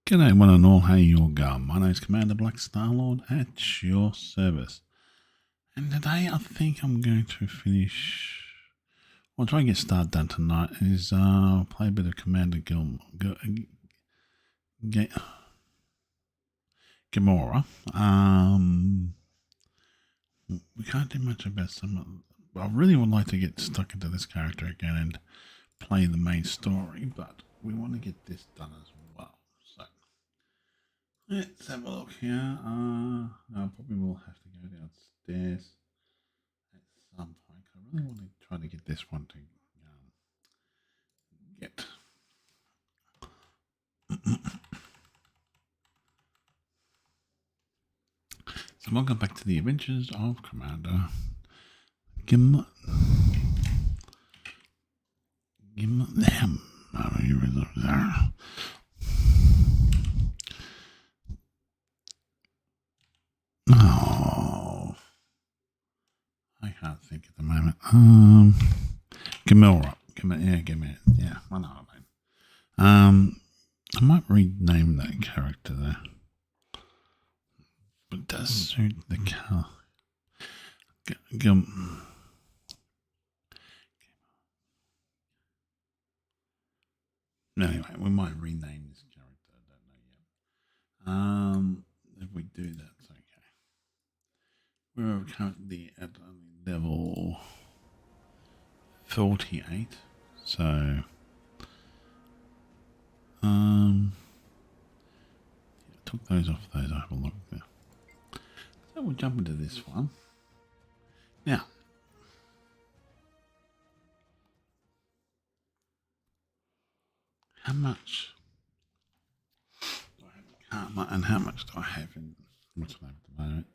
G'day one and all, how you all going? My name's Cmdr Star Lord at your service. And today I think I'm going to finish, well, try and get started done tonight, is play a bit of Gamora. We can't do much about some, I really would like to get stuck into this character again and play the main story, but we want to get this done as well. So let's have a look here. I probably will have to go downstairs at some point. I really want to try to get this one to get. So welcome back to the Adventures of Commander Gim. Oh, I can't think at the moment. Gamora. Yeah, I know what I mean. I might rename that character there. But it does suit the colour. Anyway, we might rename this character. I don't know yet. If we do that, it's okay. We're currently at level 48. So, took those off those. I have a look there. So we'll jump into this one. Now, how much do I have in karma and how much do I have in what's the name at the moment?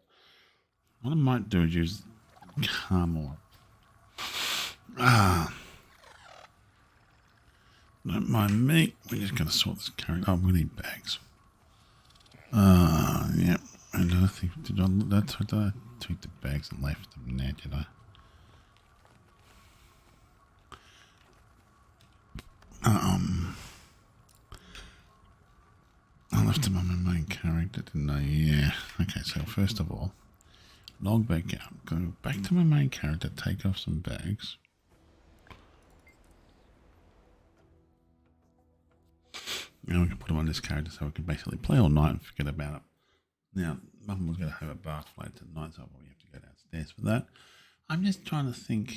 What I might do is use karma. Don't mind me. We're just going to sort this character. Oh, we need bags. Yep. And I think did I tweak the bags and left them there? Did I? I left them on my main character, didn't I? Yeah. Okay. So first of all, log back out. Go back to my main character. Take off some bags. And we can put them on this character so we can basically play all night and forget about it. Now, Mum was going to have a bath later tonight, so I'll probably have to go downstairs for that. I'm just trying to think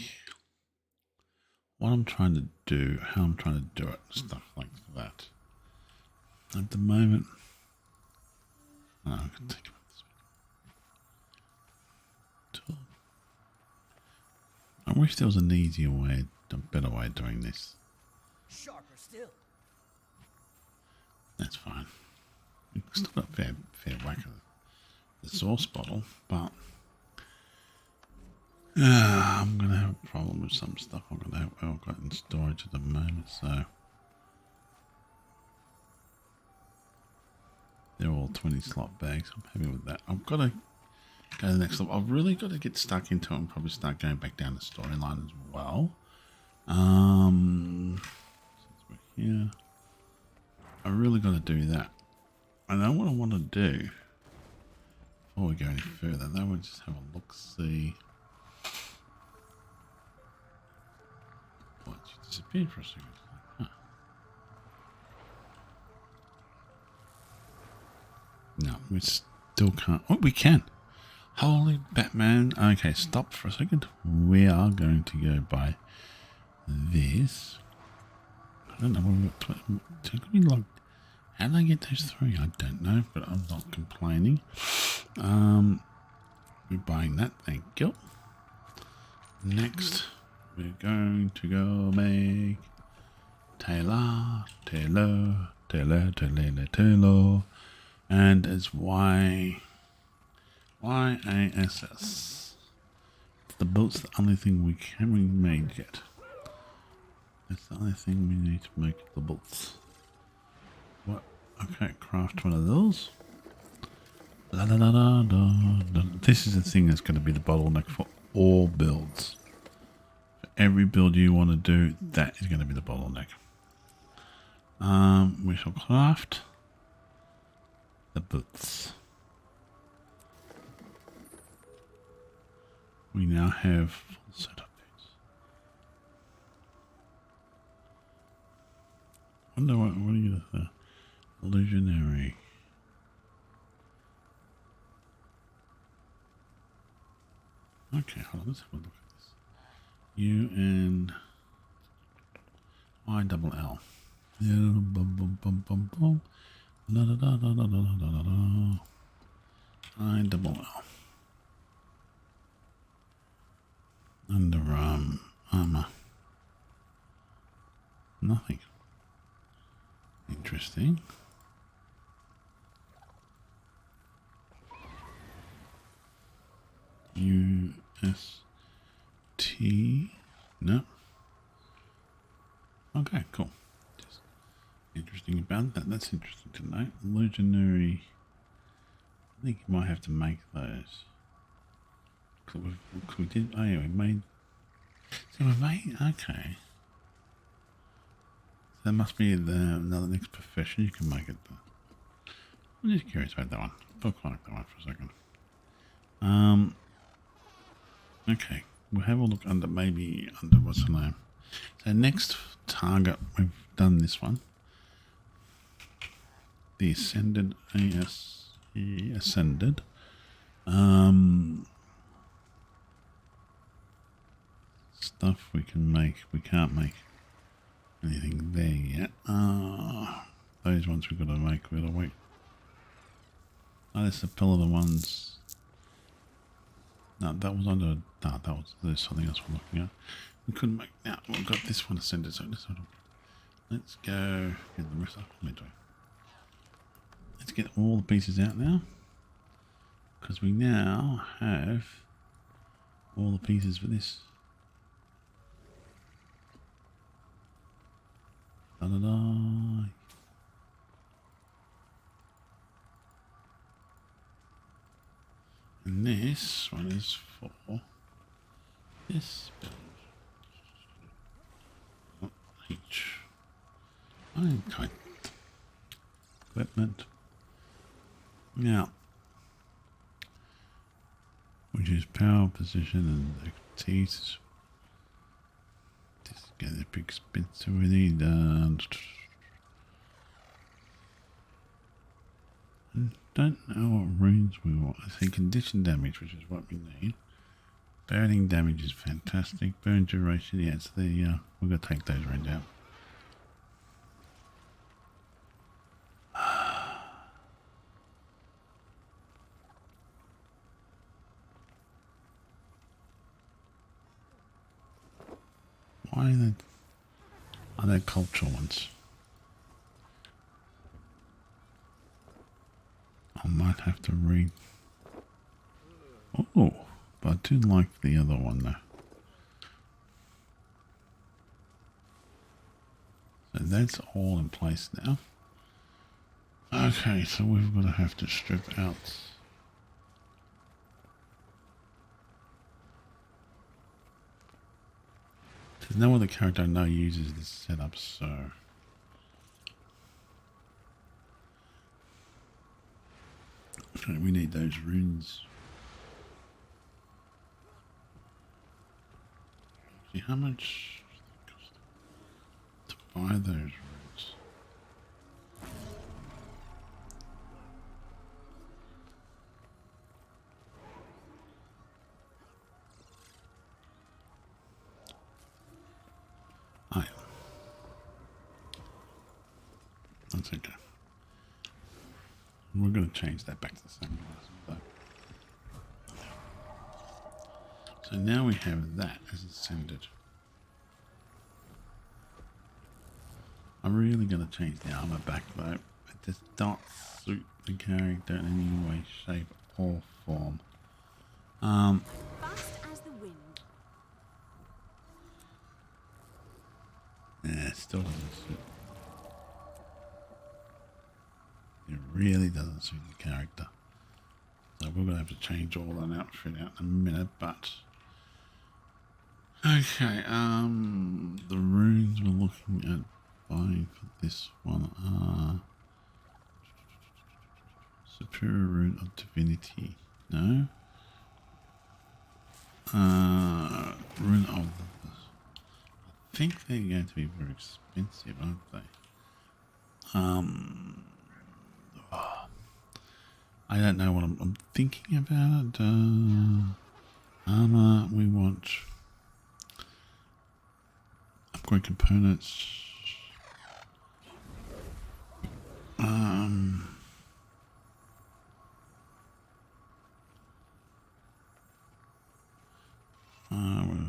what I'm trying to do, how I'm trying to do it, stuff like that. At the moment, I can take it this way. I wish there was an easier way, a better way of doing this. Sharper still. That's fine. We've still got fair whack of the sauce bottle, but I'm going to have a problem with some stuff I've got in storage at the moment, so they're all 20 slot bags. I'm happy with that. I've got to go to the next level. I've really got to get stuck into it and probably start going back down the storyline as well. Since we're here, I really got to do that. I know what I want to do. Before we go any further, though, we'll just have a look, see. What, she disappeared for a second. Huh. No, we still can't. Oh, we can. Holy Batman. Okay, stop for a second. We are going to go by this. I don't know what we got. How did I get those three? I don't know, but I'm not complaining. We're buying that, thank you. Next, we're going to go make Taylor, and it's YASS. The boat's the only thing we haven't made yet. That's the only thing we need to make the bolts. What? Okay, craft one of those. La, la, la, la, la, la. This is the thing that's going to be the bottleneck for all builds. For every build you want to do, that is going to be the bottleneck. We shall craft boots. We now have full setup boots. Wonder what are you gonna illusionary? Okay, hold on, let's have a look at this. U N I double L. Yeah, bum bum bum bum bum. La da da da da da da da da. I double L. Underarm armor. Nothing. Interesting. U S T. No. Okay, cool. Just interesting about that. That's interesting to know. Illusionary. I think you might have to make those. We did. Oh yeah, we made. So we made. Okay. So that must be another next profession. You can make it. I'm just curious about that one. I'll connect that one for a second. Okay, we'll have a look under what's the name. So next target, we've done this one. The ascended ascended. Stuff we can make. We can't make anything there yet. Those ones we've got to make. We've got to wait. Oh, that's the pillar. The ones. No, that was under. No, that was. There's something else we're looking at. We couldn't make. Now we've got this one ascended. So let's go get the rest up. What am I doing? Let's get all the pieces out now, because we now have all the pieces for this. Da da da. And this one is for this build. Oh, H. Okay. Equipment. Now, which is power, position, and expertise. This is getting a bit expensive. We need. Don't know what runes we want. I think condition damage, which is what we need. Burning damage is fantastic. Burn duration, yeah, it's the we're gonna take those runes out. Why are they cultural ones? I might have to read. Oh, but I do like the other one though. So that's all in place now. Okay, so we've got to have to strip out. There's no other character I know uses this setup, so. Okay, we need those runes. See how much does it cost to buy those runes? Oh yeah. That's okay. We're going to change that back to the same one. So now we have that as ascended. I'm really going to change the armor back though. It does not suit the character in any way, shape or form. Fast as the wind. Yeah, it still doesn't suit. It really doesn't suit the character. So we're going to have to change all that outfit out in a minute, but... Okay, the runes we're looking at buying for this one are... Superior rune of divinity. No. Rune of. I think they're going to be very expensive, aren't they? I don't know what I'm thinking about it. Armor. We want upgrade components. What was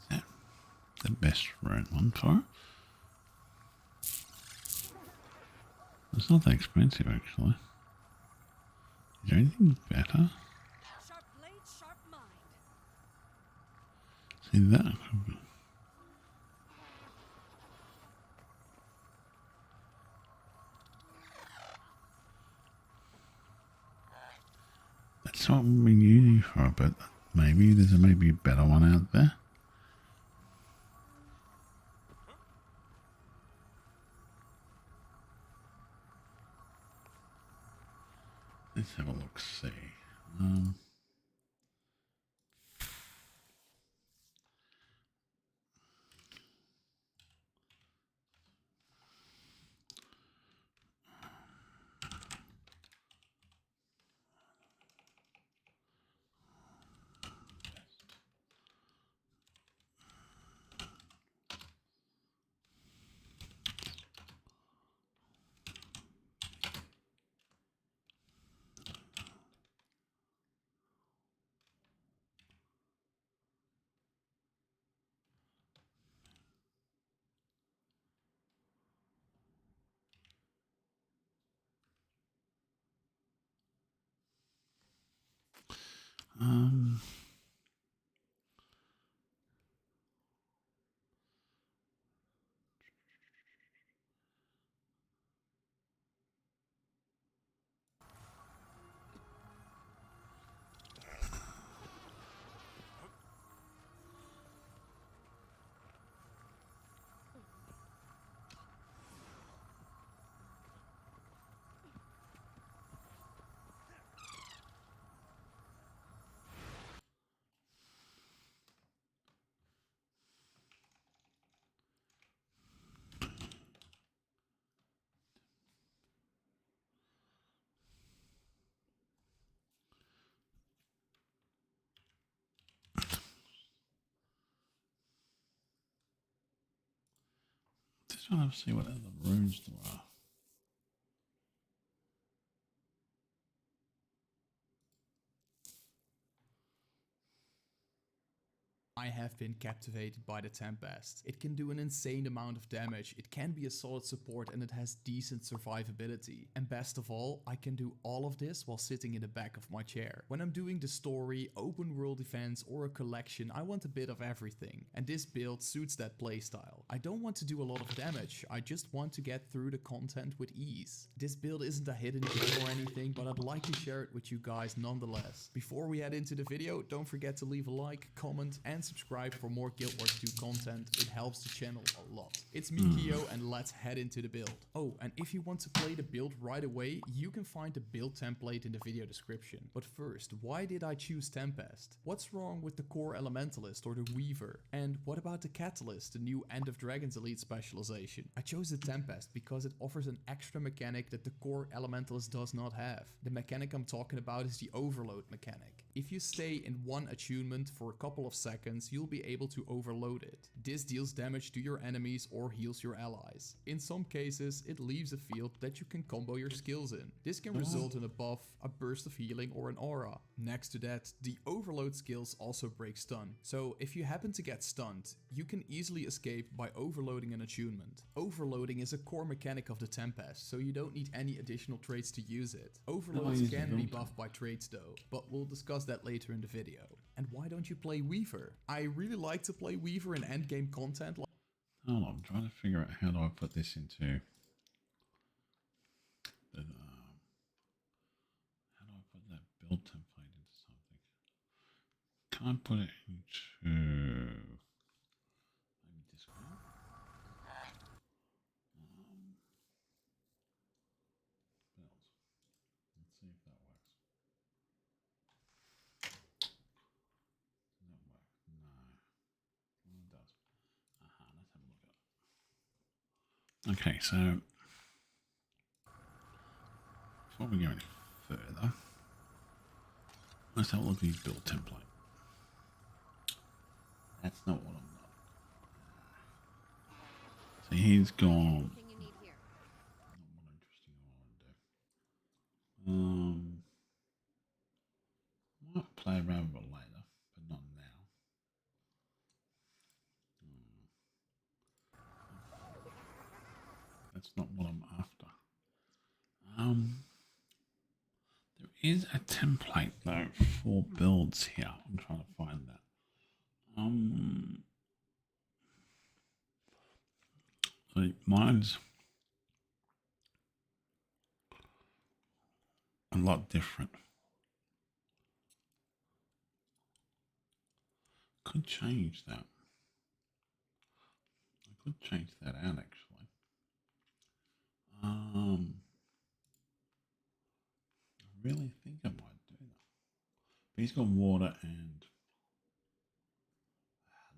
it? Is that the best rune one for it? It's not that expensive actually. Is there anything better? Sharp blade, sharp mind. See that could be. That's what we've been using for a bit. Maybe there's maybe a better one out there. Let's have a look. See. Just want to see what other runes there are. I have been captivated by the Tempest. It can do an insane amount of damage, it can be a solid support, and it has decent survivability. And best of all, I can do all of this while sitting in the back of my chair. When I'm doing the story, open world events, or a collection, I want a bit of everything. And this build suits that playstyle. I don't want to do a lot of damage, I just want to get through the content with ease. This build isn't a hidden gem or anything, but I'd like to share it with you guys nonetheless. Before we head into the video, don't forget to leave a like, comment, and subscribe for more Guild Wars 2 content. It helps the channel a lot. It's me, Kyo, and let's head into the build. Oh, and if you want to play the build right away, you can find the build template in the video description. But first, why did I choose Tempest? What's wrong with the Core Elementalist or the Weaver? And what about the Catalyst, the new End of Dragons Elite specialization? I chose the Tempest because it offers an extra mechanic that the Core Elementalist does not have. The mechanic I'm talking about is the Overload mechanic. If you stay in one attunement for a couple of seconds, you'll be able to overload it. This deals damage to your enemies or heals your allies. In some cases, it leaves a field that you can combo your skills in. This can result in a buff, a burst of healing, or an aura. Next to that, the overload skills also break stun. So if you happen to get stunned, you can easily escape by overloading an attunement. Overloading is a core mechanic of the Tempest, so you don't need any additional traits to use it. Overloads can be buffed by traits though, but we'll discuss that later in the video. And why don't you play Weaver? I really like to play Weaver in endgame content. Hold on, I'm trying to figure out how do I put this into the, how do I put that build template into something? Can I put it into maybe Discord? Okay, so before we go any further, let's have a look at his build template. That's not what I'm not. So he's gone. Everything you need here. Not what interesting I want to do. Might play around with it later, but not now. That's not what I'm after. There is a template though for builds here. I'm trying to find that. So mine's a lot different. Could change that. I could change that out actually. I really think I might do that. But he's got water and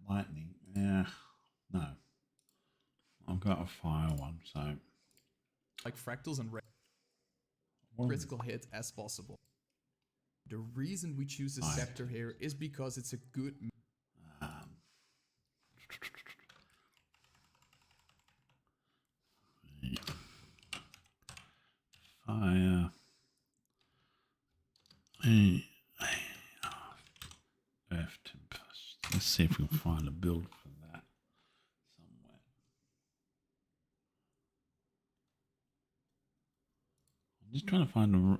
lightning. Yeah, no. I've got a fire one, so like fractals and what critical hit as possible. The reason we choose the scepter here is because it's a good fire. Earth Tempest. Let's see if we can find a build for that somewhere. I'm just trying to find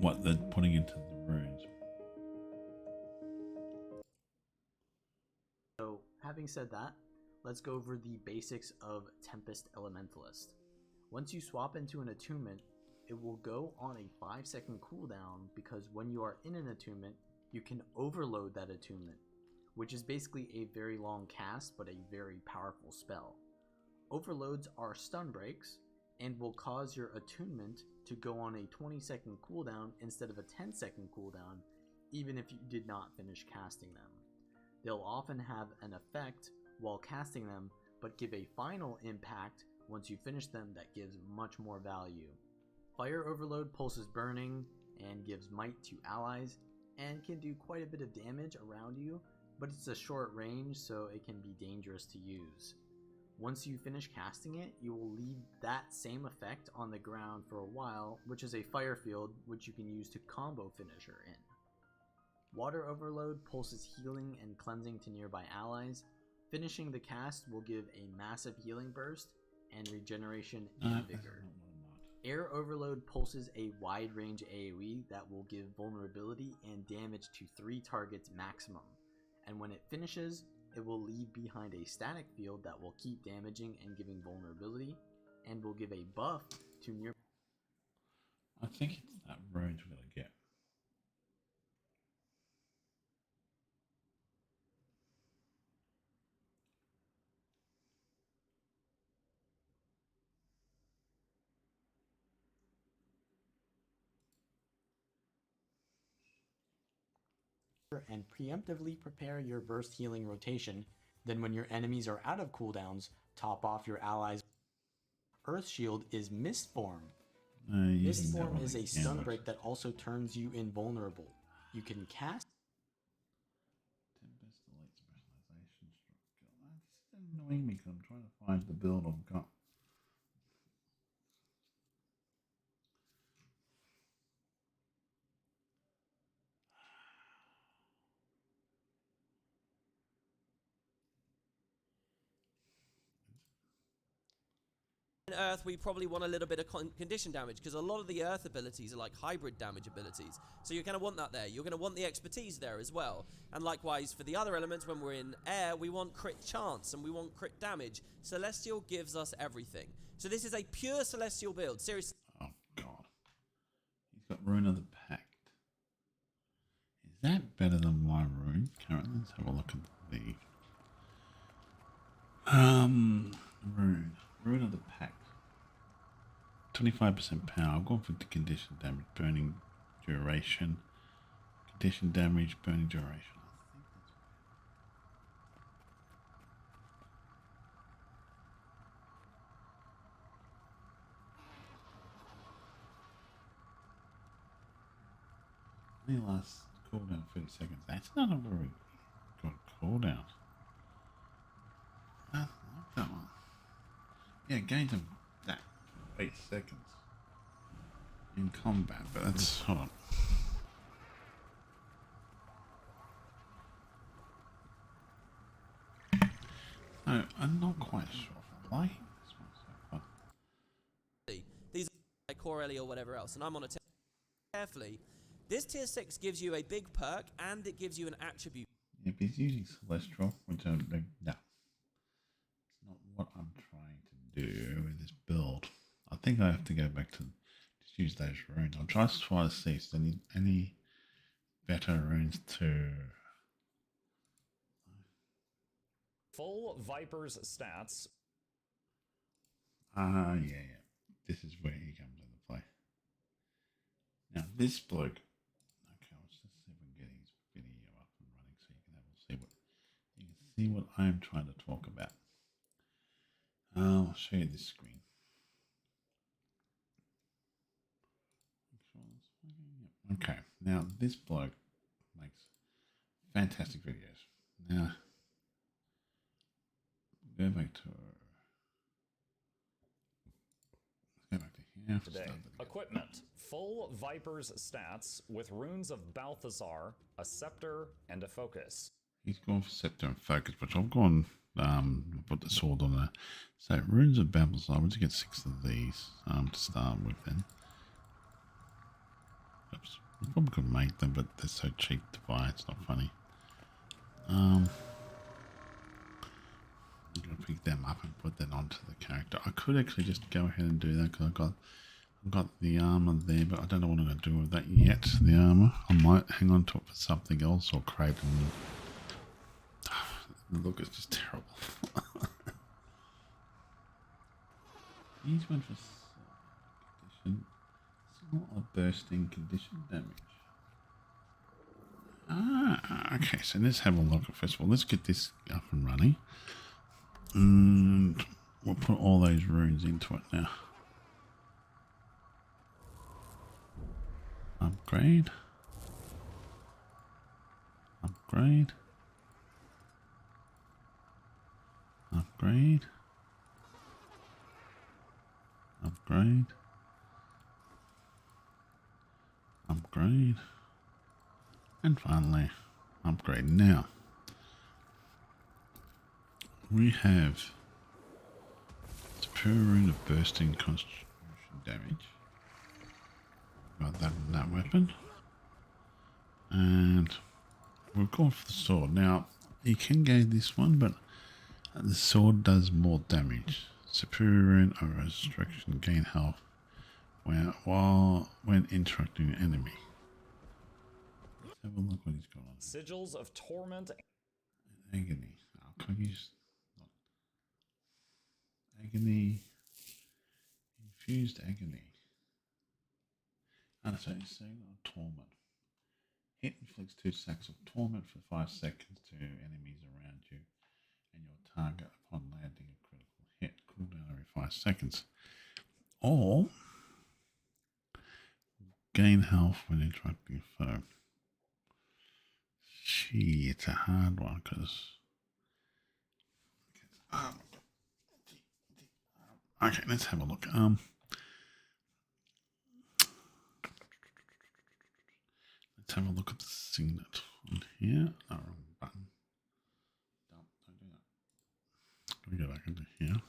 what they're putting into the runes. So, having said that, let's go over the basics of Tempest Elementalist. Once you swap into an attunement, it will go on a 5-second cooldown because when you are in an attunement, you can overload that attunement, which is basically a very long cast but a very powerful spell. Overloads are stun breaks and will cause your attunement to go on a 20-second cooldown instead of a 10-second cooldown, even if you did not finish casting them. They'll often have an effect while casting them, but give a final impact once you finish them that gives much more value. Fire Overload pulses burning and gives might to allies, and can do quite a bit of damage around you, but it's a short range so it can be dangerous to use. Once you finish casting it, you will leave that same effect on the ground for a while, which is a fire field which you can use to combo finisher in. Water Overload pulses healing and cleansing to nearby allies. Finishing the cast will give a massive healing burst and regeneration and vigor. Air Overload pulses a wide range AoE that will give vulnerability and damage to 3 targets maximum, and when it finishes, it will leave behind a static field that will keep damaging and giving vulnerability, and will give a buff to near. I think it's that runes we're gonna get. And preemptively prepare your burst healing rotation. Then when your enemies are out of cooldowns, top off your allies. Earth Shield is Mist Form. Mist Form is a stun break that also turns you invulnerable. You can cast. Tempest Elite Specialization Structure. That's annoying me because I'm trying to find the build I've got. Earth, we probably want a little bit of condition damage because a lot of the Earth abilities are like hybrid damage abilities. So you're going to want that there. You're going to want the expertise there as well. And likewise, for the other elements, when we're in air, we want crit chance and we want crit damage. Celestial gives us everything. So this is a pure Celestial build. Seriously. Oh, God. He's got Rune of the Pact. Is that better than my rune currently? Let's have a look at the Rune of the Pact. 25% power. I've gone for the condition damage, burning duration. Condition damage, burning duration. I think that's Only lasts cooldown 30 seconds. That's not a very good cooldown. I like that one. Yeah, gains of that 8 seconds in combat, but that's hold on. No, I'm not quite sure if I'm liking this one so far. These are like Core Ellie or whatever else, and I'm on a tier carefully. This tier 6 gives you a big perk and it gives you an attribute. If he's using Celestial, which I don't no. It's not what I'm trying to do with this build. I think I have to go back to just use those runes. I'll try to see if there's any better runes to. Full Viper's stats. Yeah. This is where he comes into play. Now, this bloke. Okay, let's just see if we can get his video up and running so you can have a see what I'm trying to talk about. I'll show you this screen. Okay, now this bloke makes fantastic videos. Now, go back to here. Today. Equipment. Full Viper's stats with runes of Balthazar, a scepter, and a focus. He's gone for scepter and focus, but I've gone put the sword on there. So runes of Balthazar. I want to get 6 of these to start with then. Oops. I probably could make them, but they're so cheap to buy. It's not funny. I'm gonna pick them up and put that onto the character. I could actually just go ahead and do that because I've got the armor there, but I don't know what I'm going to do with that yet. The armor, I might hang on to it for something else or create a new. The look is just terrible. Use one for condition. It's not a bursting condition damage. Okay, so let's have a look at first of all. Let's get this up and running. And we'll put all those runes into it now. Upgrade. Upgrade. Upgrade. Upgrade. Upgrade. And finally, upgrade. Now, we have superior rune of bursting constitution damage. Got that in that weapon. And we've gone for the sword. Now, you can gain this one, but the sword does more damage. Superior rune of restriction, gain health when interacting an enemy. Let's have a look what he's got on. Sigils of Torment. Agony. I can't use agony. Infused agony. And so torment. Hit inflicts 2 stacks of torment for 5 seconds to enemies around you and your target upon landing a critical hit. Cooldown every 5 seconds. Or gain health when interrupting a foe. Gee, it's a hard one because. Okay, let's have a look. Let's have a look at the signet on here. Oh, wrong button. Don't do that. Let me go back into here.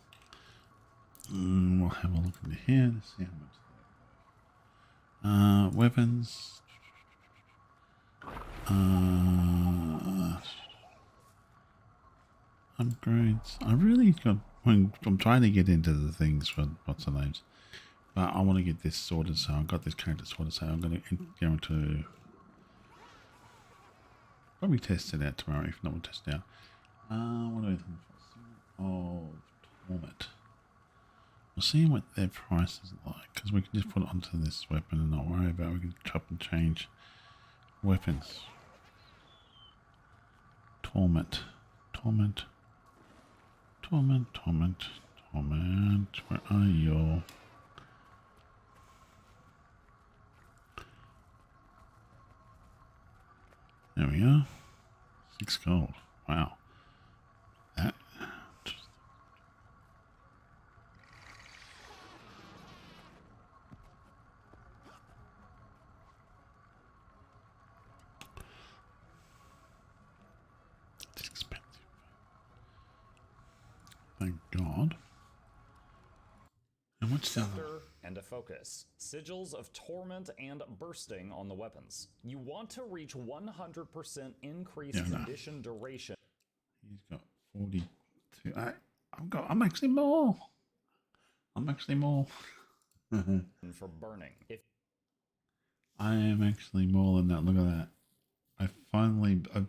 We'll have a look into here to see how much. Weapons. Upgrades. I really got. I'm trying to get into the things for what's the names, but I want to get this sorted. So I've got this character sorted. So I'm going to go into. Probably test it out tomorrow. If not, we'll test it out. What do we think? Oh, Torment. We'll see what their price is like because we can just put it onto this weapon and not worry about it. We can chop and change weapons. Torment. Torment. Torment. Torment. Torment. Where are you? There we are. 6 gold. Wow. That. It's expensive. Thank God. And what's the other? Scepter and a focus. Sigils of torment and bursting on the weapons. You want to reach 100% increased condition duration. He's got 42. I'm actually more. For burning. If I am actually more than that. Look at that. I've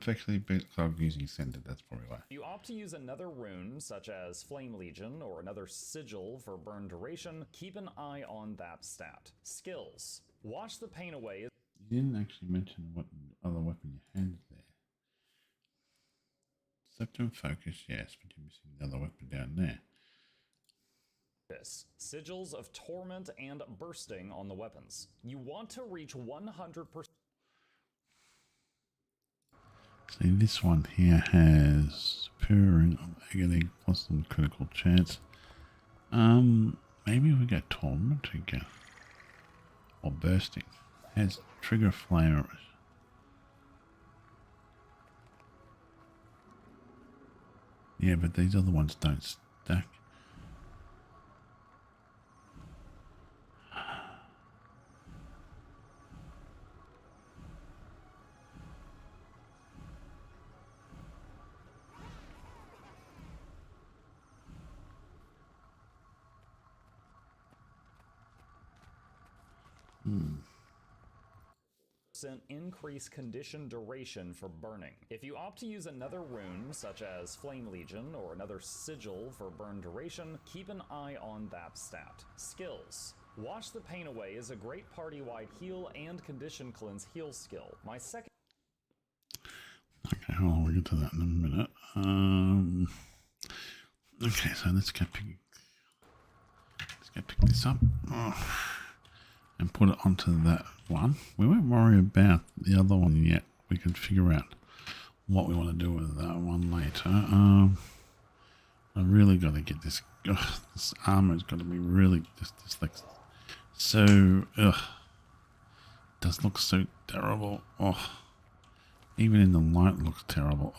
actually been using Scented, that's probably why. you opt to use another rune, such as Flame Legion or another sigil for burn duration, keep an eye on that stat. Skills. Wash the pain away. You didn't actually mention what other weapon you had there. Scepter and focus, yes, but you're missing the other weapon down there. Sigils of torment and bursting on the weapons. You want to reach 100%. See, this one here has Purring of Agony plus some critical chance. Maybe we get Torment again. Or Bursting. Has Trigger Flame. Yeah, but these other ones don't stack. Increase condition duration for burning. If you opt to use another rune, such as Flame Legion or another sigil for burn duration, keep an eye on that stat. Skills. Wash the pain away is a great party-wide heal and condition cleanse heal skill. My second... Okay, hold on, we'll get to that in a minute. Okay, so let's go pick this up. And put it onto that one. We won't worry about the other one yet. We can figure out what we want to do with that one later. I really got to get this. This armor's got to be really just like so. It does look so terrible. Even in the light, it looks terrible.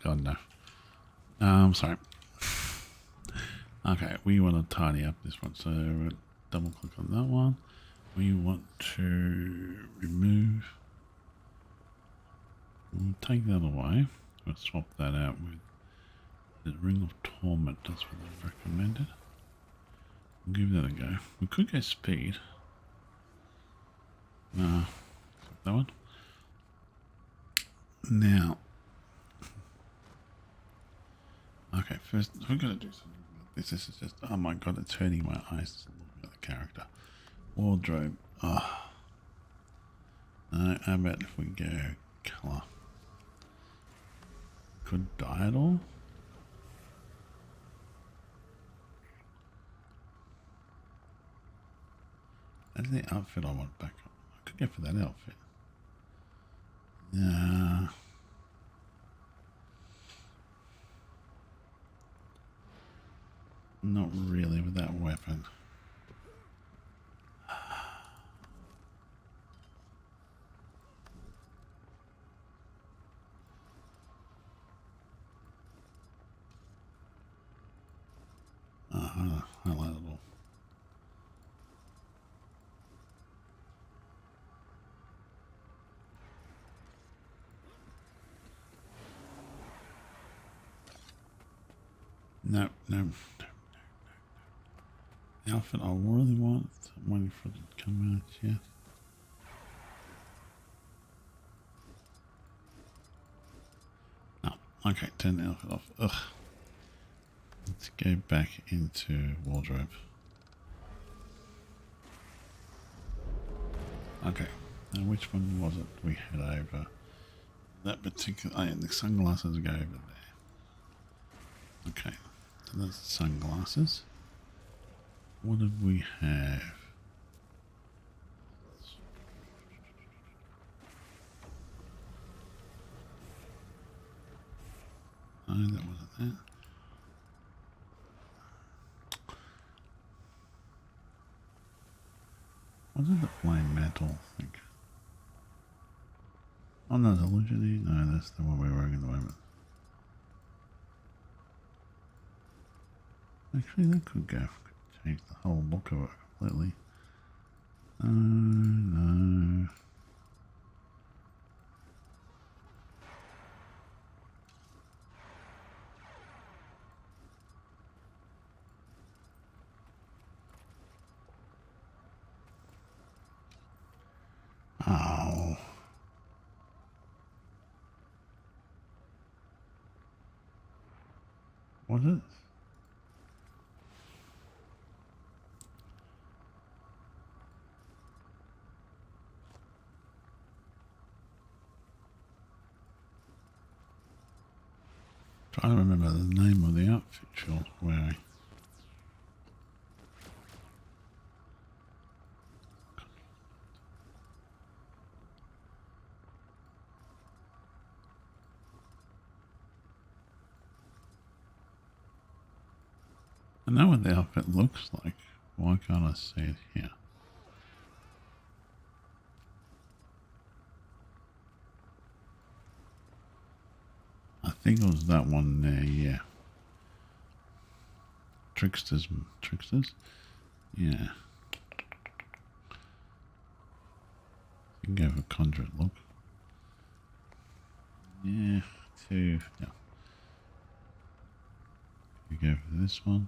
God no. Sorry. Okay, we want to tidy up this one, so we'll double click on that one. We want to remove. We'll take that away. We'll swap that out with the Ring of Torment. That's what they recommended. We'll give that a go. We could go speed. No, that one. Now, okay. First, we're gonna do something about this. This is just. Oh my god! It's hurting my eyes looking at the character. Wardrobe. No, how about if we go colour? Could dye it all? That's the outfit I want back up. I could go for that outfit. Yeah. Not really with that weapon. Highlightable. No. The outfit I really want. I'm waiting for it to come out yet. No. Okay, turn the outfit off. Ugh. Let's go back into wardrobe. Okay, now which one was it we had over? That particular, yeah, the sunglasses go over there. Okay, so that's the sunglasses. What did we have? No, that wasn't it. Wasn't the flame metal? I think. Oh no, the illusion. No, that's the one we're wearing at the moment. Actually, that could go. Could change the whole look of it completely. No. Oh. Was it? Trying to remember the name of the outfit she was wearing. I know what the outfit looks like. Why can't I see it here? I think it was that one there, yeah. Tricksters? Yeah. You can go for Conjure look. Yeah, two. Yeah. You go for this one.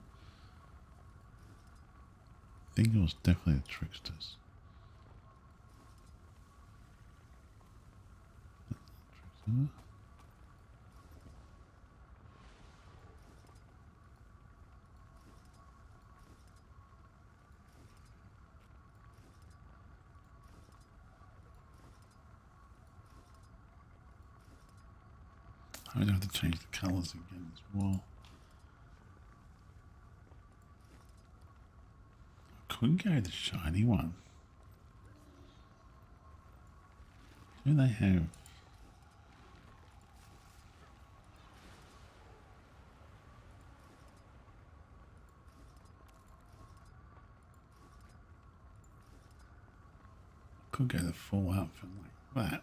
I think it was definitely the Tricksters. Trickster? I would have to change the colours again as well. I couldn't go the shiny one. Do they have? Could go the full outfit like that.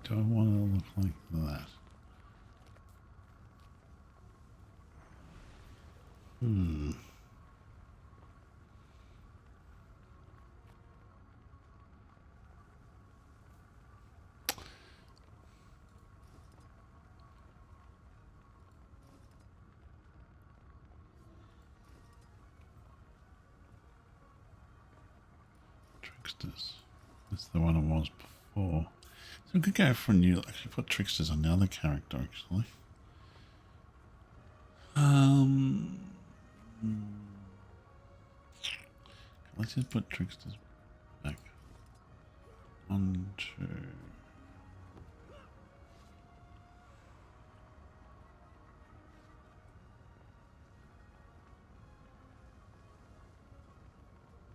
Do I want to look like that? Tricksters. That's the one it was before. So we could go for a new, actually put Tricksters on the other character actually. Let's just put Tricksters back onto.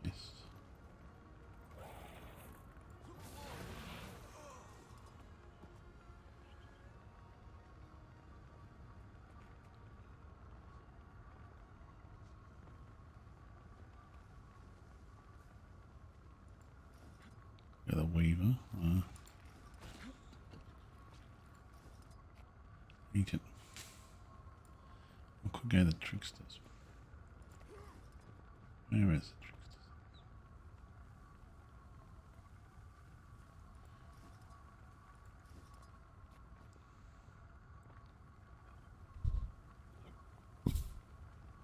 Yes. Got a Weaver. Agent. We could go the Tricksters. Where is the Tricksters?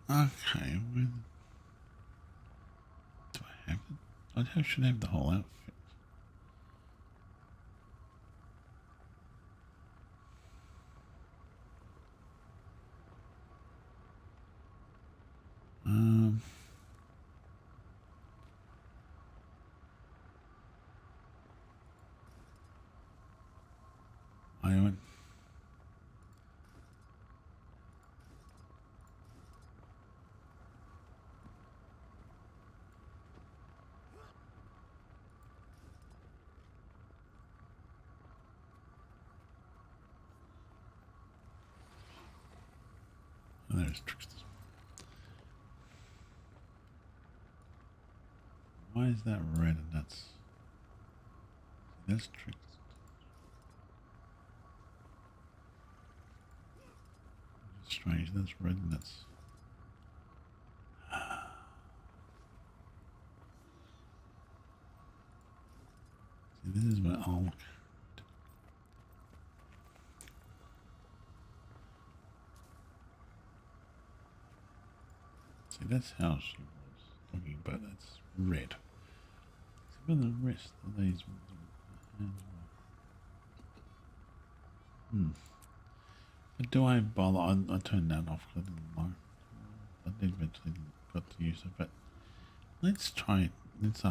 Okay, where do I have it? I should have the whole outfit. Owen. Oh, there's Trickster. Why is that red and that's Trickster? Strange, that's red and that's see, this is where I'll look. See, that's how she was talking about. That's red. See, but the rest of these ones. But do I bother? I turned that off because I didn't like. I did eventually got to use it, but let's try it. Let's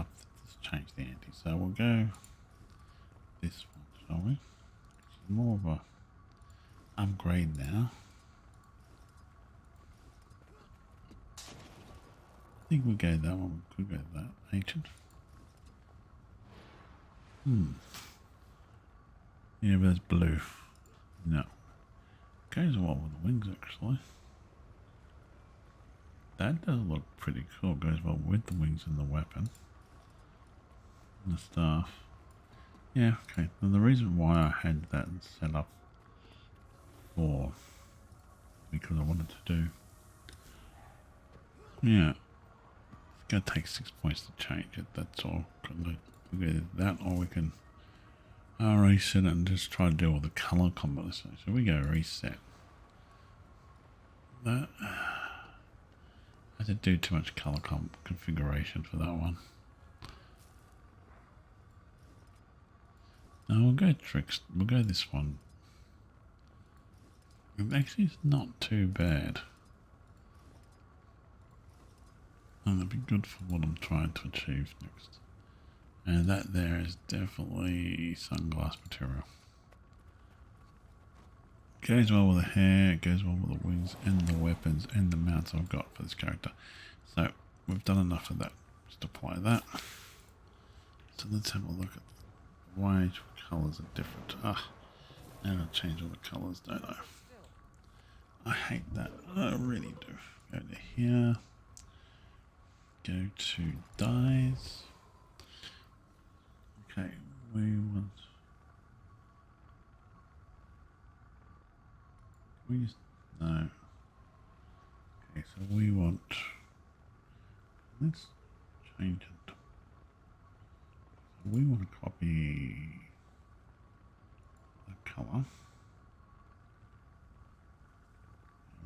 change the ante. So we'll go this one, shall we? It's more of a upgrade now. I think we'll go that one. We could go that ancient. Yeah, but it's blue. No. Goes well with the wings actually. That does look pretty cool. Goes well with the wings and the weapon. And the staff. Yeah, okay. And the reason why I had that set up for because I wanted to do yeah. It's gonna take 6 points to change it, that's all. We can do that or we can reset it and just try to deal with the colour combination. So we go reset. That I had to do too much colour configuration for that one. No, we'll go tricks. We'll go this one. It actually is not too bad. And that'd be good for what I'm trying to achieve next. And that there is definitely sunglass material. Goes well with the hair, it goes well with the wings and the weapons and the mounts I've got for this character. So we've done enough of that. Just apply that. So let's have a look at why colours are different. Ah, now I'll change all the colours, don't I? I hate that. I really do. Go to here. Go to dyes. Okay, we want. We just no. Okay, so we want. Let's change it. We want to copy the color.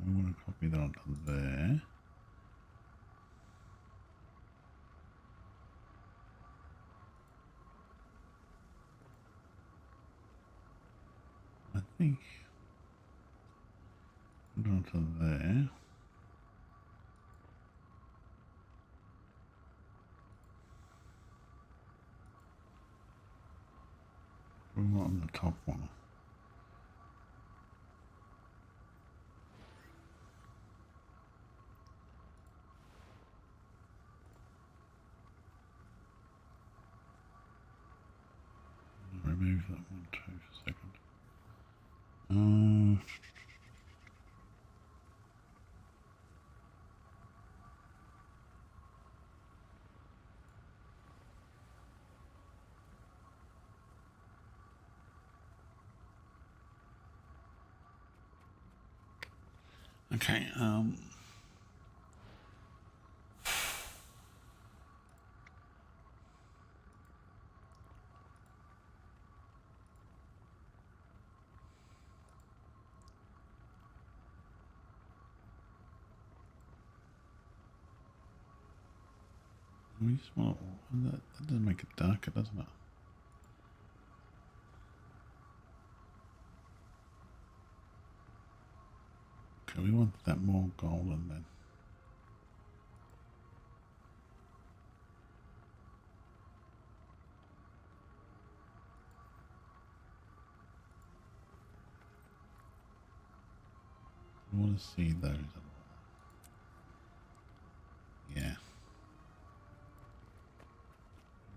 We want to copy that onto there. I think put it onto there. We want the top one. Remove that one too for a second. Okay, we just want that doesn't make it darker, doesn't it? Okay, we want that more golden then. to see those at all. Yeah.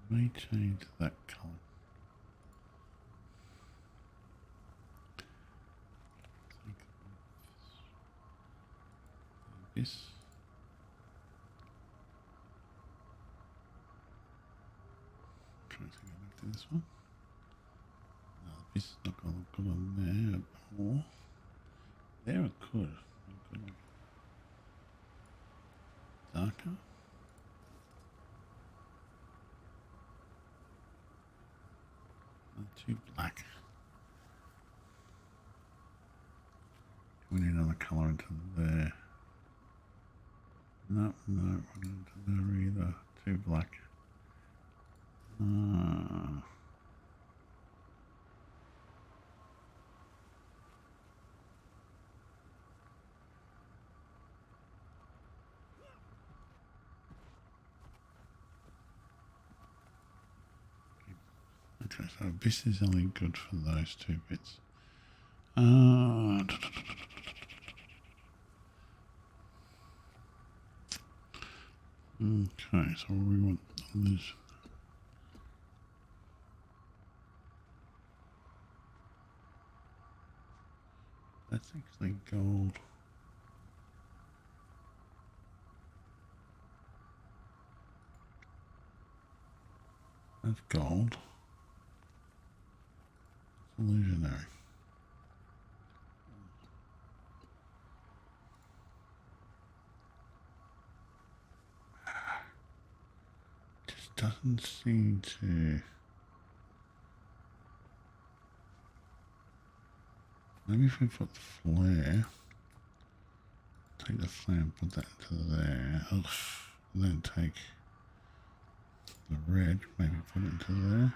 May change that color. This. Try to go back to this one. No, this is not going to look good on there. Or there it could. Darker. Too black. We need another colour into there. No, not into there either. Too black. Okay, so this is only good for those two bits. Okay, so we want this. That's actually gold. That's gold. It's illusionary. Just doesn't seem to. Maybe if we put the flare, take the flare and put that into there. Ugh. Then take the red, maybe put it into there.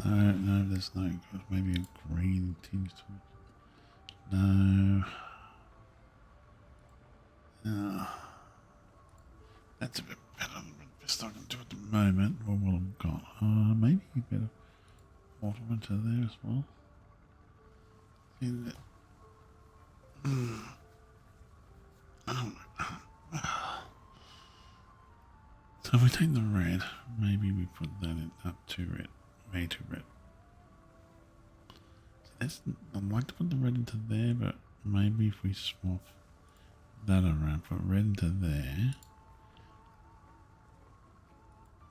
No, there's no good. Maybe a green tinge to it. No. That's a bit better than the best I can do at the moment. Or what I've got. Maybe you better water into there as well. So if we take the red, maybe we put that in up to red, way to red. I'd like to put the red into there, but maybe if we swap that around, put red into there,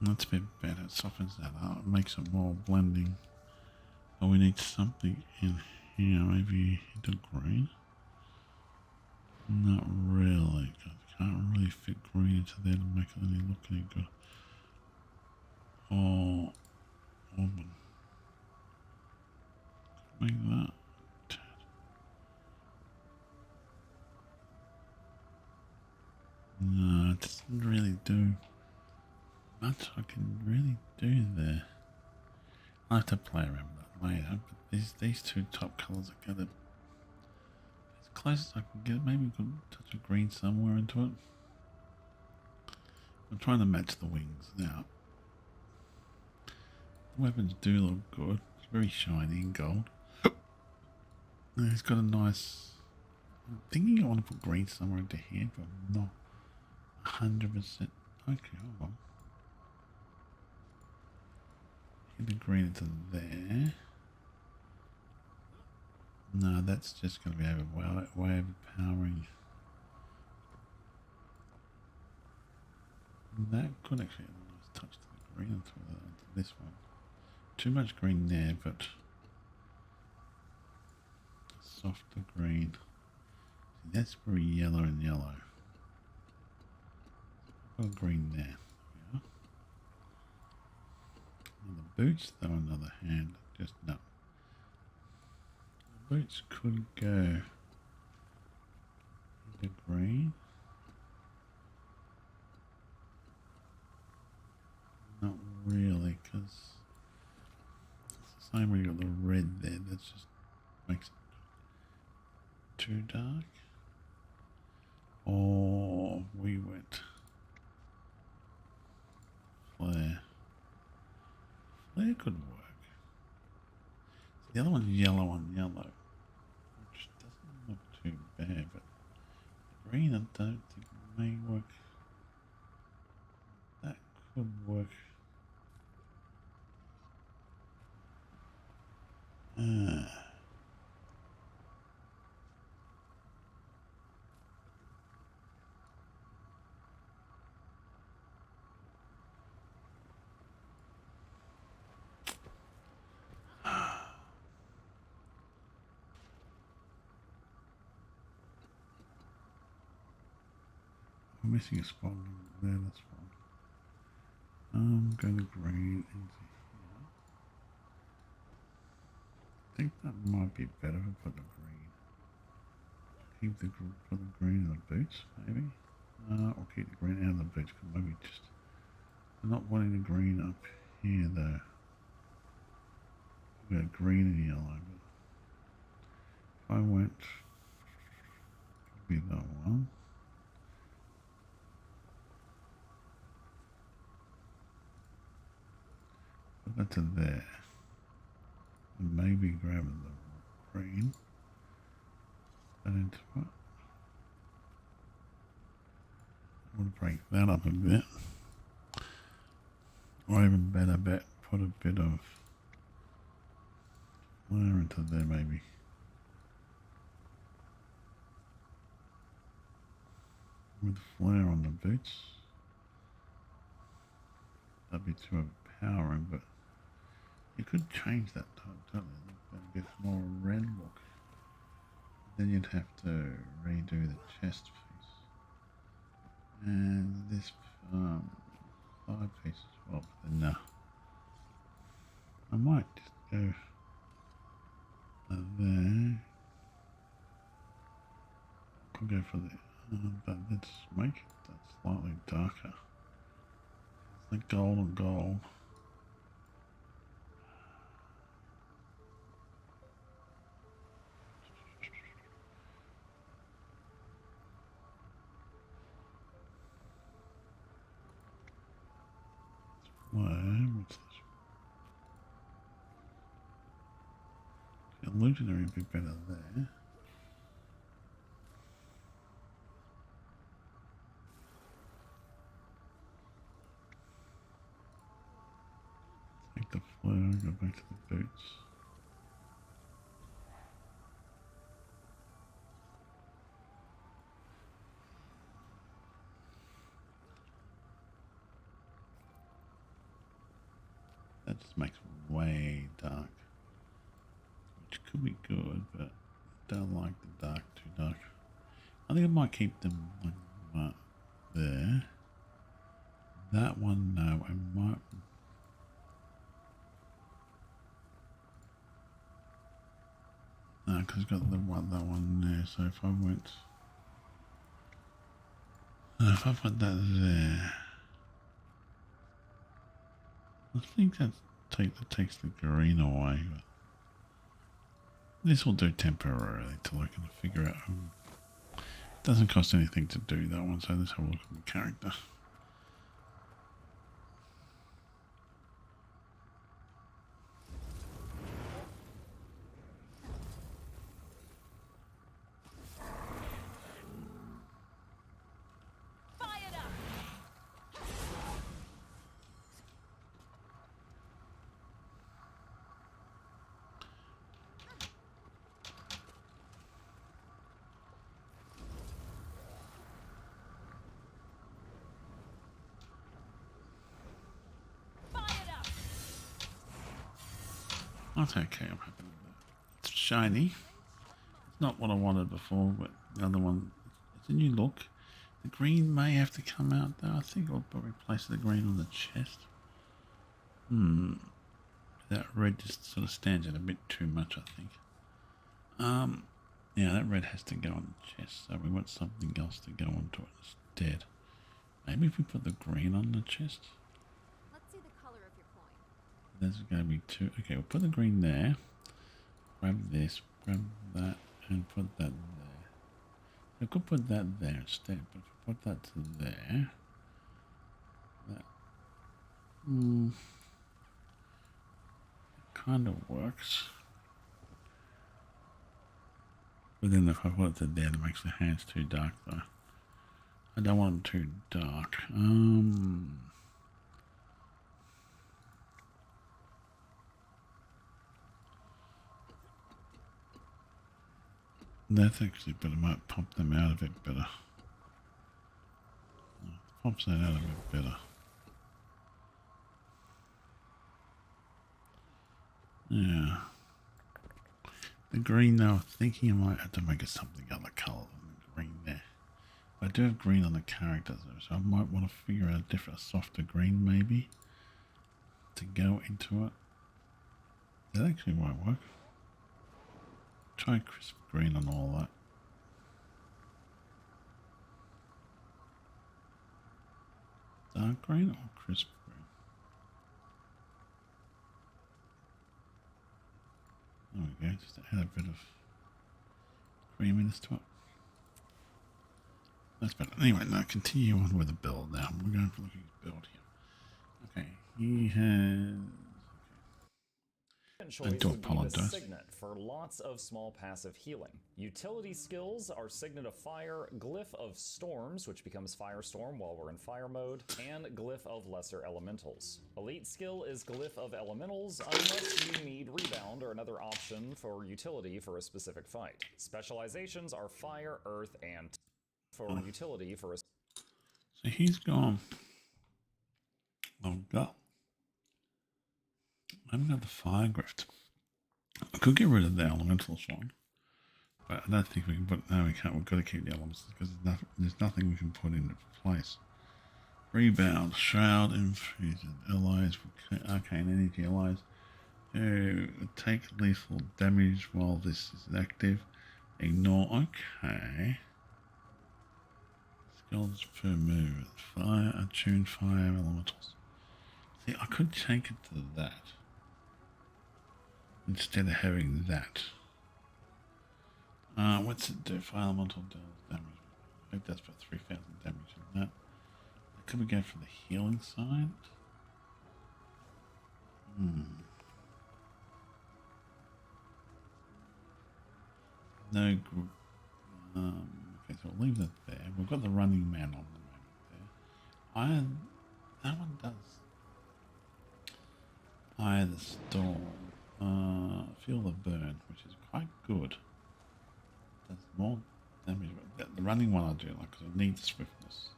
that's a bit better. It softens that up, it makes it more blending. But we need something in here, maybe into green. Not really, because I can't really fit green into there to make it look any good. Or auburn. Make that. No, it doesn't really do much I can really do there. I have to play around with that later, but these two top colours are going to as close as I can get. Maybe we could touch a green somewhere into it. I'm trying to match the wings now. The weapons do look good. It's very shiny and gold. He's got a nice. I'm thinking I want to put green somewhere into here, but I'm not 100%. Okay, hold on. Get the green into there. No, that's just going to be way overpowering. That could actually have a nice touch to the green onto this one. Too much green there, but softer green. See, that's very yellow and yellow. Got green there. Yeah. And the boots, though, on the other hand, just no. The boots could go into green. Not really, because same when you got the red there. That just makes it too dark. Or we went flare. Flare could work. The other one's yellow on yellow, which doesn't look too bad, but green I don't think may work. That could work. I'm missing a spot there, that's fine. Go to green into here. I think that might be better if I put the green. Keep the put the green in the boots, maybe. Or keep the green out of the boots, because maybe just I'm not wanting the green up here though. We've got green and yellow, but if I went, could be that one. Put that to there. And maybe grab the green. That into what? I want to break that up a bit. Or even better bet, put a bit of flare into there maybe. With flare on the boots. That'd be too overpowering, but you could change that totally. That gets more red look. Then you'd have to redo the chest piece. And this thigh piece as well. But then no. I might just go there. I'll go for but let's make it that slightly darker. The gold and gold. What's this? The illusionary would be better there. Take the flare, go back to the boots. That just makes it way dark, which could be good, but I don't like the dark too dark. I think I might keep them like there. That one, no, I might. No, because I've got that one there. So if I went, if I put that there. I think that takes the green away, but this will do temporarily till I can figure out. It doesn't cost anything to do that one, so let's have a look at the character. That's okay, I'm happy with that. It's shiny. It's not what I wanted before, but the other one, it's a new look. The green may have to come out though. I think I'll probably replace the green on the chest. That red just sort of stands out a bit too much, I think. Yeah, that red has to go on the chest, so we want something else to go onto it instead. Maybe if we put the green on the chest. Let's see the color of your coin. There's going to be 2. Okay, we'll put the green there. Grab this, grab that, and put that there. I could put that there instead, but if I put that to there, that kind of works. But then if I put it to there, it makes the hands too dark though. I don't want it too dark. That's actually better. Might pop them out a bit better. Pops that out a bit better. Yeah. The green though, I'm thinking I might have to make it something other colour than the green there. I do have green on the characters though, so I might want to figure out a different, softer green maybe to go into it. That actually might work. Try crisp green on all that. Dark green or crisp green? There we go, just to add a bit of creaminess to it. That's better. Anyway, now continue on with the build now. We're going to look at his build here. Okay, he has... Choice I do would be the apologize. Signet for lots of small passive healing. Utility skills are Signet of Fire, Glyph of Storms, which becomes Firestorm while we're in fire mode, and Glyph of Lesser Elementals. Elite skill is Glyph of Elementals unless you need Rebound or another option for utility for a specific fight. Specializations are Fire, Earth, and for utility for a... So he's gone. I've got... I haven't got the fire grift. I could get rid of the elementals one, but I don't think we can put. No, we can't. We've got to keep the elements because there's nothing we can put into place. Rebound, shroud, infusion, allies, arcane energy allies who take lethal damage while this is active. Ignore. Okay. Skills per move. Fire, attuned fire elementals. See, I could take it to that. Instead of having that. What's it do? Fire elemental deals damage. I think that's about 3,000 damage in that. Could we go for the healing side? No. Okay, so we'll leave that there. We've got the running man on the moment there. That one does. Eye of the Storm. Feel the Burn, which is quite good. Does more damage. The running one I do like because it needs swiftness.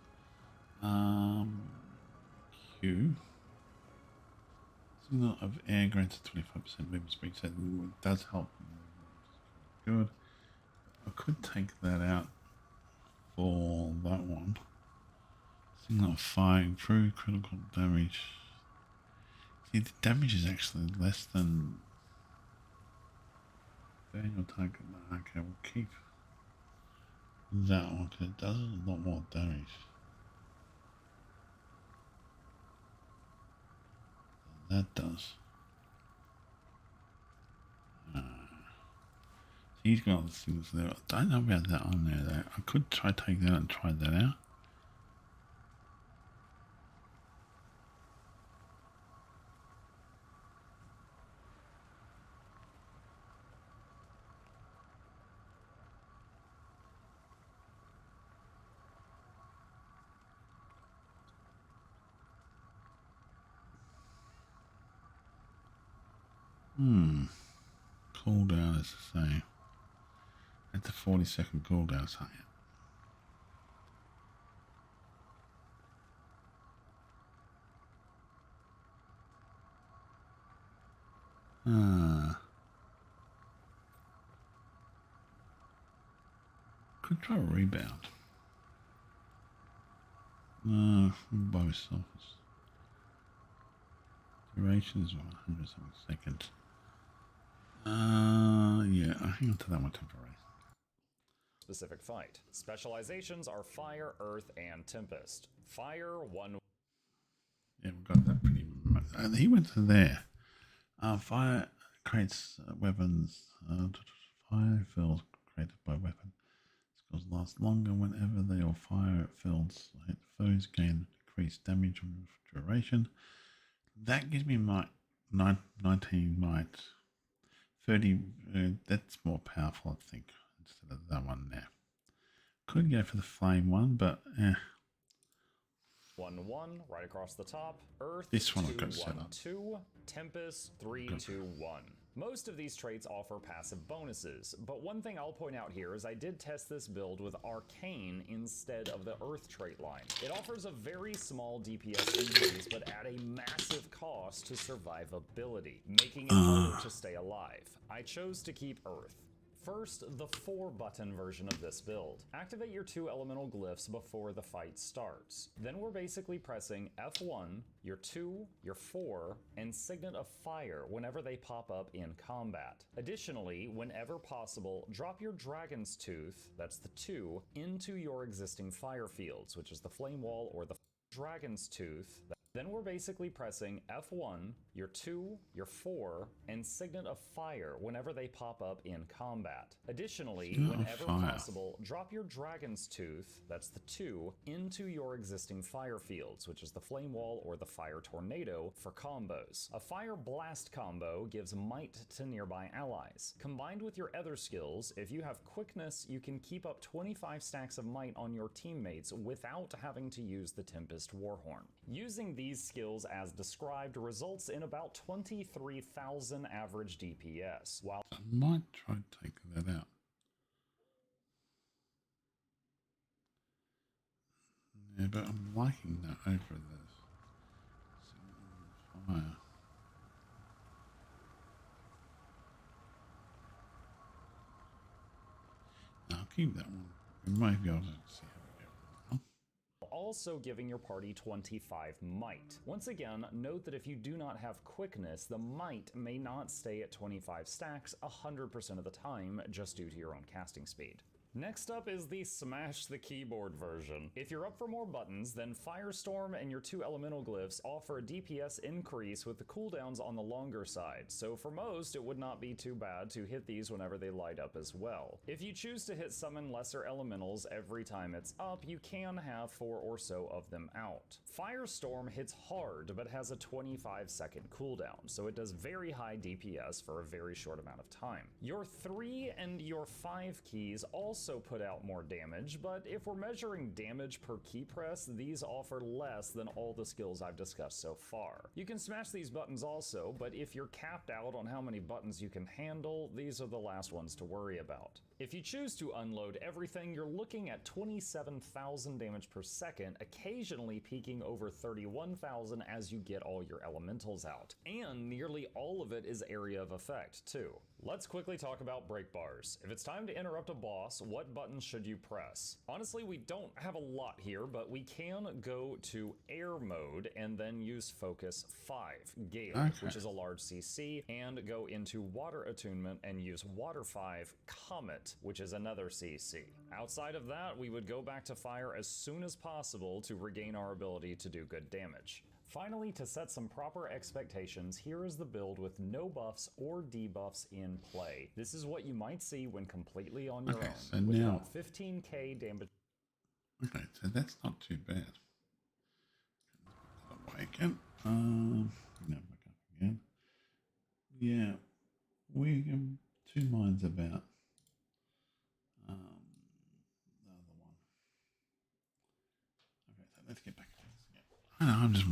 Q. Signal of air grants 25% movement speed, so it does help. Good. I could take that out for that one. Signal of fire, improve critical damage. See, the damage is actually less than Daniel target. Okay, we'll keep that one because it does a lot more damage. That does. He's got the things there. I don't know about that on there though. I could try take that and try that out. Cooldown is the same. It's a 40-second cooldown, so could try a rebound. By myself. Duration is 100 seconds. Yeah, I hang on to that one temporarily. Specific fight. Specializations are Fire, Earth, and Tempest. Fire, 1... Yeah, we've got that pretty much. He went to there. Fire creates weapons. Fire fields created by weapon. Skills last longer whenever they are fire fields. Hit foes gain increased damage and duration. That gives me my 19 might. 30. That's more powerful, I think, instead of that one there. Could go for the flame one, but 1-1 right across the top. Earth This one I've got set up. 2-1-2. Tempest 3-2-1. Most of these traits offer passive bonuses, but one thing I'll point out here is I did test this build with Arcane instead of the Earth trait line. It offers a very small DPS increase, but at a massive cost to survivability, making it harder to stay alive. I chose to keep Earth. First, the 4-button version of this build. Activate your 2 elemental glyphs before the fight starts. Then we're basically pressing F1, your 2, your 4, and Signet of Fire whenever they pop up in combat. Additionally, whenever possible, drop your Dragon's Tooth, that's the 2, into your existing fire fields, which is the Flame Wall or the Dragon's Tooth. Then we're basically pressing F1, your 2, your 4, and Signet of Fire whenever they pop up in combat. Additionally, whenever possible, drop your Dragon's Tooth, that's the 2, into your existing fire fields, which is the Flame Wall or the Fire Tornado for combos. A Fire Blast combo gives might to nearby allies. Combined with your other skills, if you have quickness, you can keep up 25 stacks of might on your teammates without having to use the Tempest Warhorn. Using these skills as described results in about 23,000 average DPS, while I might try to take that out. Yeah, but I'm liking that over this. Fire. I'll keep that one. We might be able to see how we go. also giving your party 25 might. Once again, note that if you do not have quickness, the might may not stay at 25 stacks 100% of the time just due to your own casting speed. Next up is the Smash the Keyboard version. If you're up for more buttons, then Firestorm and your 2 elemental glyphs offer a DPS increase with the cooldowns on the longer side, so for most it would not be too bad to hit these whenever they light up as well. If you choose to hit summon lesser elementals every time it's up, you can have 4 or so of them out. Firestorm hits hard but has a 25-second cooldown, so it does very high DPS for a very short amount of time. Your 3 and your 5 keys also put out more damage, but if we're measuring damage per key press, these offer less than all the skills I've discussed so far. You can smash these buttons also, but if you're capped out on how many buttons you can handle, these are the last ones to worry about. If you choose to unload everything, you're looking at 27,000 damage per second, occasionally peaking over 31,000 as you get all your elementals out. And nearly all of it is area of effect, too. Let's quickly talk about break bars. If it's time to interrupt a boss, what buttons should you press? Honestly, we don't have a lot here, but we can go to air mode and then use focus 5, Gale, which is a large CC, and go into water attunement and use water 5, Comet, which is another CC. Outside of that, we would go back to fire as soon as possible to regain our ability to do good damage. Finally, to set some proper expectations, here is the build with no buffs or debuffs in play. This is what you might see when completely on your own, so with now, about 15k damage. Okay, so that's not too bad. Awaken. No, back up again. Yeah, we have 2 minds about the other one. Okay, so let's get back to this again. I know, I'm just...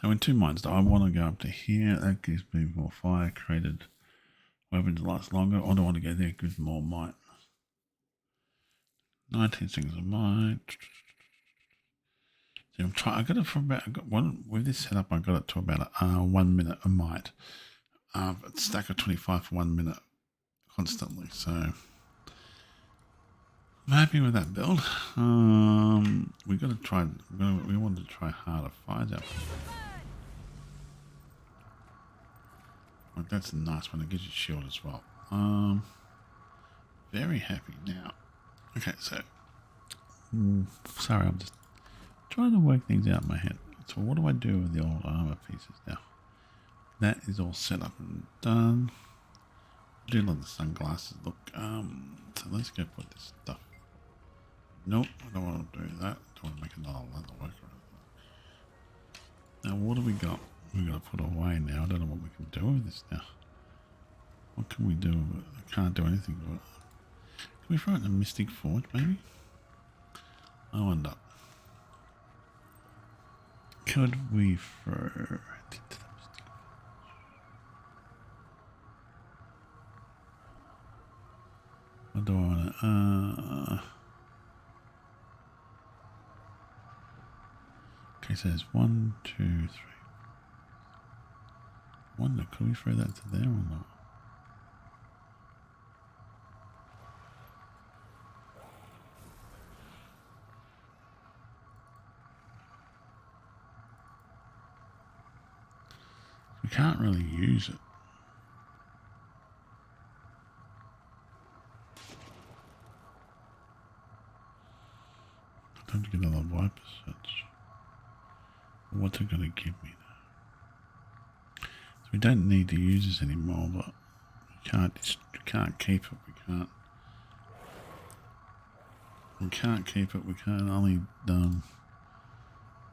So in 2 minds, do I want to go up to here? That gives me more fire created. Weapons last longer. Or do I want to go there? It gives more might. 19 things of might. So I'm trying. I got it for about. I got one with this setup. I got it to about 1 minute a might. A stack of 25 for 1 minute constantly. So I'm happy with that build. We got to try. We wanted to try harder fights out. Well, that's a nice one. It gives you shield as well. Very happy now. Okay, so sorry, I'm just trying to work things out in my head. So what do I do with the old armor pieces now? That is all set up and done. I do love the sunglasses look. So let's go put this stuff. Nope, I don't want to do that. I don't want to make another leather work or anything. Now what do we got? We've got to put away now. I don't know what we can do with this now. What can we do with it? I can't do anything with it. Can we throw it in a Mystic Forge maybe? I wonder. Could we throw it into the Mystic Forge? What do I want to... Okay, so there's 1, 2, 3. I wonder, could we throw that to there or not? We can't really use it. I don't get another wiper sets. What's it going to give me now? So we don't need to use this anymore, but we can't keep it. We can't keep it. We can only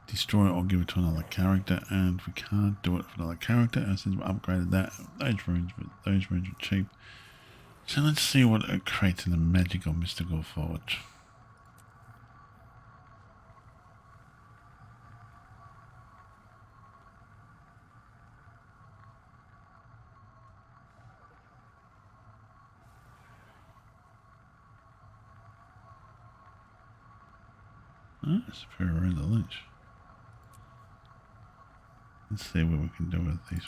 destroy it or give it to another character, and we can't do it for another character. And since we upgraded that, those runes are cheap. So let's see what it creates in the magical mystical forge. That's very lich. Let's see what we can do with these.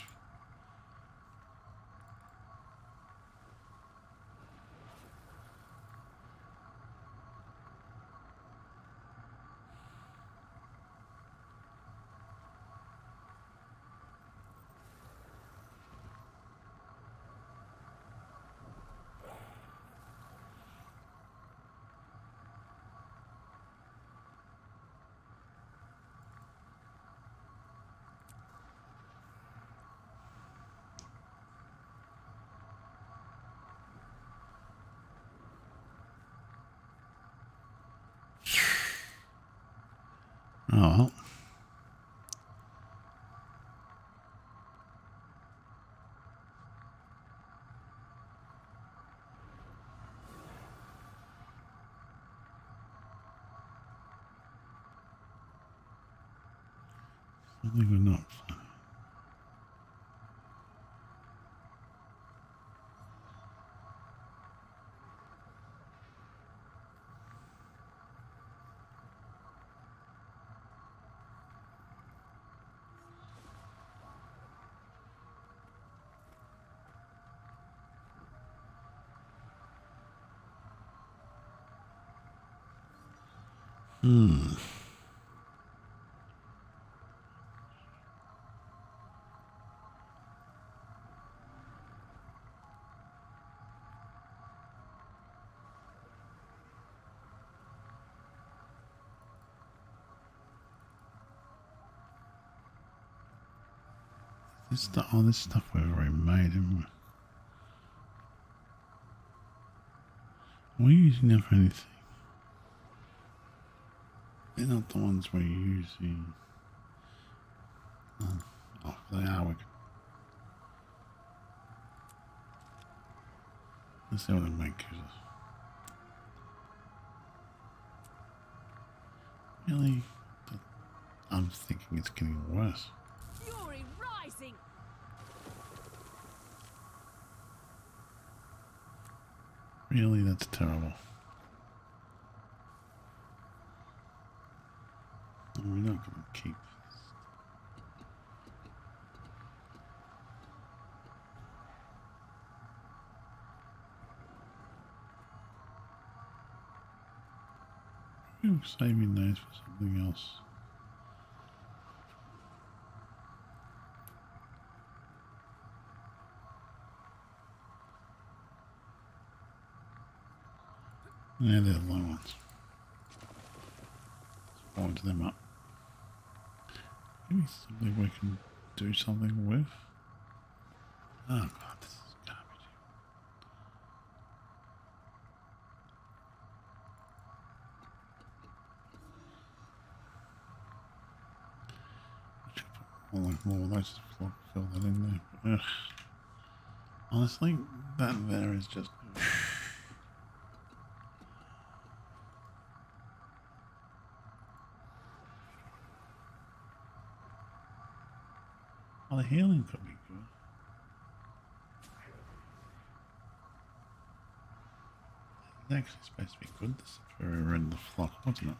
Oh well. Something we're not funny. All this stuff we've already made, haven't we? Are we using them for anything? They're not the ones we're using. Oh, they are. Let's see what they make us. Really? I'm thinking it's getting worse. Fury rising. Really, that's terrible. We're not going to keep this. We're saving those for something else. Yeah, they're the low ones. Let's point them up. Maybe something we can do something with. Oh god, this is garbage. I should put more of those to fill that in there. Ugh. Honestly, that there is just. Well, the healing could be good. It's actually supposed to be good. This is very red the flock, wasn't it?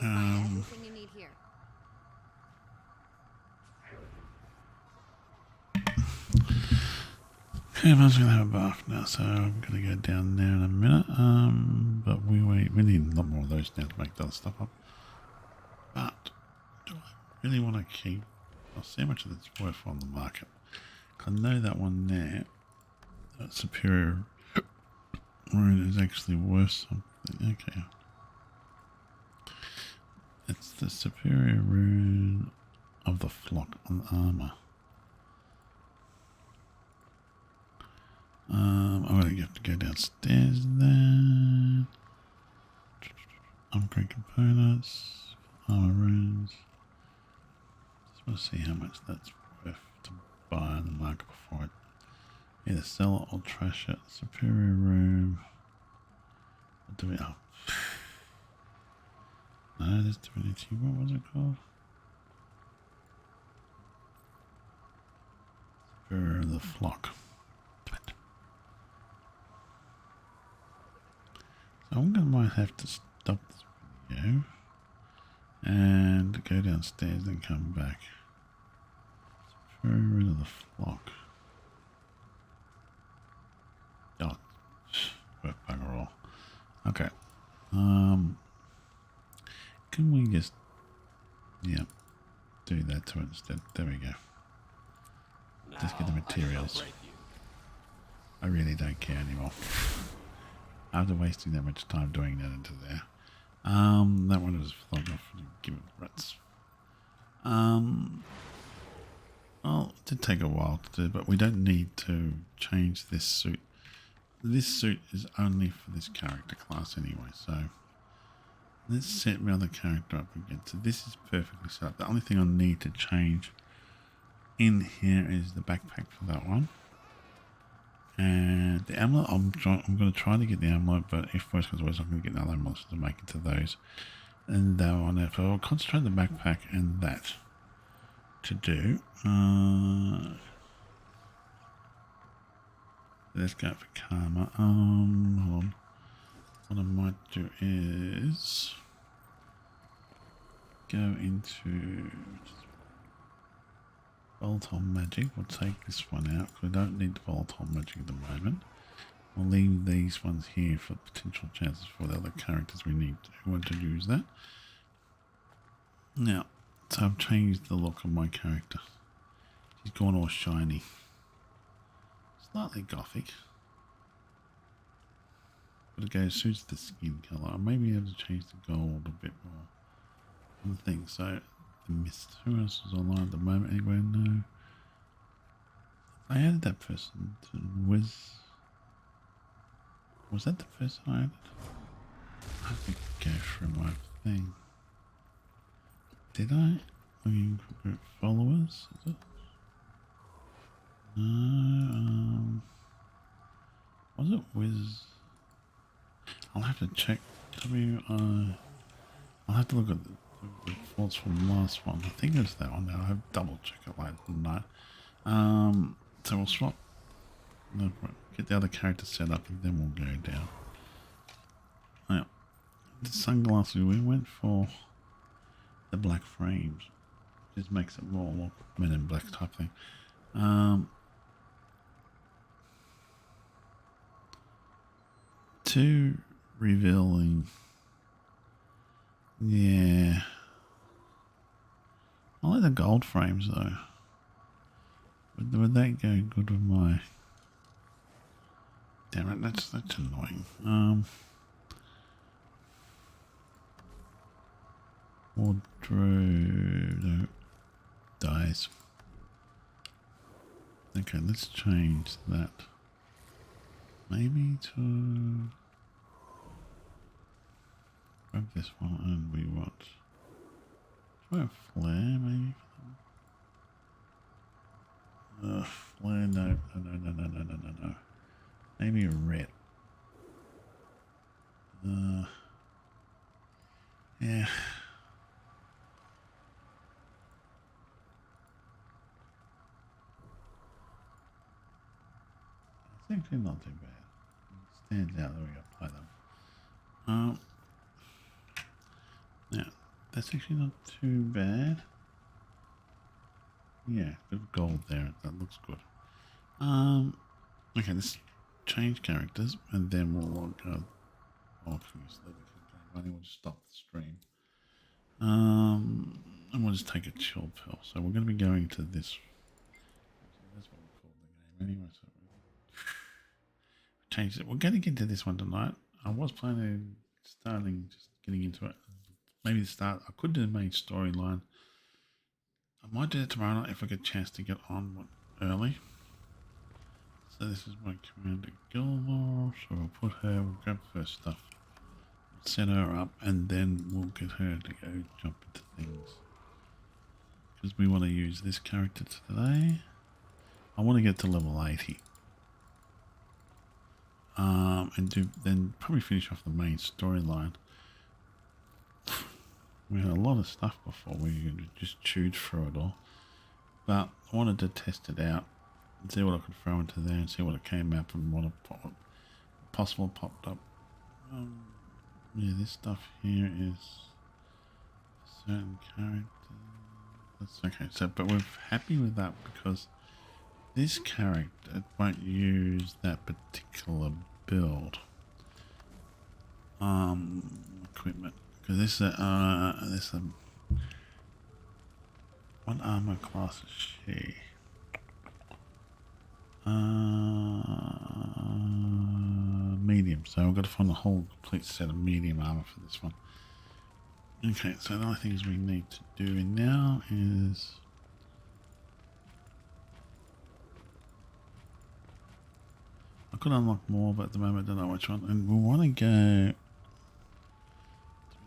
Everything you need here. Okay, I'm just gonna have a bath now, so I'm gonna go down there in a minute. But we need a lot more of those now to make the other stuff up. But do I really want to keep? I'll see how much of it's worth on the market. I know that one there, that superior rune is actually worth something. Okay, it's the superior rune of the flock on the armor. I'm gonna have to go downstairs then. Upgrade components, armor runes. Just want to see how much that's worth to buy on the market before it. Either sell it or trash it. Superior room. What do we? Oh. No, there's Divinity. What was it called? Superior of the flock. So I'm gonna might have to stop this video and go downstairs and come back. Superior rid of the flock. Oh, work bugger all. Okay. Can we just do that to it instead? There we go. Just get the materials. I really don't care anymore. After wasting that much time doing that into there. That one was flogged off and give it ruts. Well, it did take a while to do, but we don't need to change this suit. This suit is only for this character class anyway, so let's set my other character up again. So this is perfectly set up. The only thing I need to change in here is the backpack for that one. And the amulet, I'm going to try to get the amulet, but if worse comes worse, I'm going to get another amulet to make it to those. And that one, so I'll concentrate on the backpack and that to do. Let's go for karma. Hold on. What I might do is go into bolt on magic. We'll take this one out because we don't need the bolt on magic at the moment. We'll leave these ones here for potential chances for the other characters we need who want to use that. Now, so I've changed the look of my character. She's gone all shiny. Slightly gothic. But again, it suits the skin colour. I may be able to change the gold a bit more on the thing. So, the mist. Who else is online at the moment anyway? No. I added that person to Wiz. Was that the person I added? I have to go through my thing. Did I? Looking for group followers? Is it? No, was it Wiz? I'll have to check. I'll have to look at the reports from the last one. I think it's that one now. I'll have to double check it later tonight. So we'll swap. Get the other character set up and then we'll go down. Now, the sunglasses, we went for the black frames. Just makes it more like Men in Black type thing. Too revealing. Yeah. I like the gold frames though. Would that go good with my Damn it, that's annoying. Wardrobe, no, dies. Okay, let's change that. Maybe to grab this one, and we want try a flare, maybe. Flare, no. Maybe a red. Yeah. It's actually not too bad. It stands out that we apply them. Yeah, that's actually not too bad. Yeah, bit of gold there. That looks good. Okay, let's change characters, and then we'll go. Oh, please, let me keep going. We'll just stop the stream. And we'll just take a chill pill. So we're going to be going to this. That's what we call the game anyway. So we changed it. We're going to get to this one tonight. I was planning on just getting into it. Maybe the start. I could do the main storyline. I might do it tomorrow night if I get a chance to get on early. So this is my Commander Gilmore. So we'll put her. We'll grab her stuff. Set her up, and then we'll get her to go jump into things, because we want to use this character today. I want to get to level 80, and then probably finish off the main storyline. We had a lot of stuff before. We just chewed through it all, but I wanted to test it out and see what I could throw into there and see what it came up and what possible popped up. Yeah, this stuff here is a certain character. That's okay. So, but we're happy with that because this character won't use that particular build. Equipment, because this what armor class is she? Medium, so I've got to find a whole complete set of medium armor for this one. Okay, so the other things we need to do now is I could unlock more, but at the moment I don't know which one. And we want to go.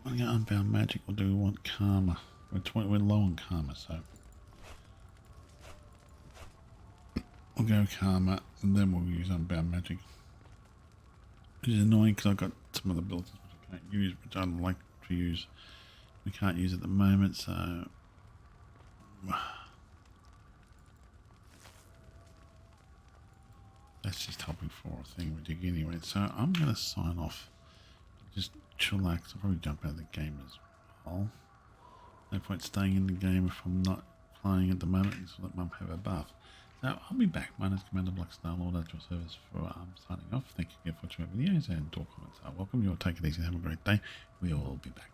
Do we want to go Unbound Magic, or do we want Karma? We're low on Karma, so we'll go Karma, and then we'll use Unbound Magic. Which is annoying because I've got some of the builds which I can't use, which I'd like to use. We can't use at the moment, so that's just helping for a thing we dig anyway. So I'm going to sign off. Just chillax. I'll probably jump out of the game as well. No point staying in the game if I'm not playing at the moment, and so let Mum have a bath. So I'll be back. My name is Cmdr Star Lord at your service for signing off. Thank you again for watching my videos, and all comments are welcome. You all take it easy and have a great day. We will be back.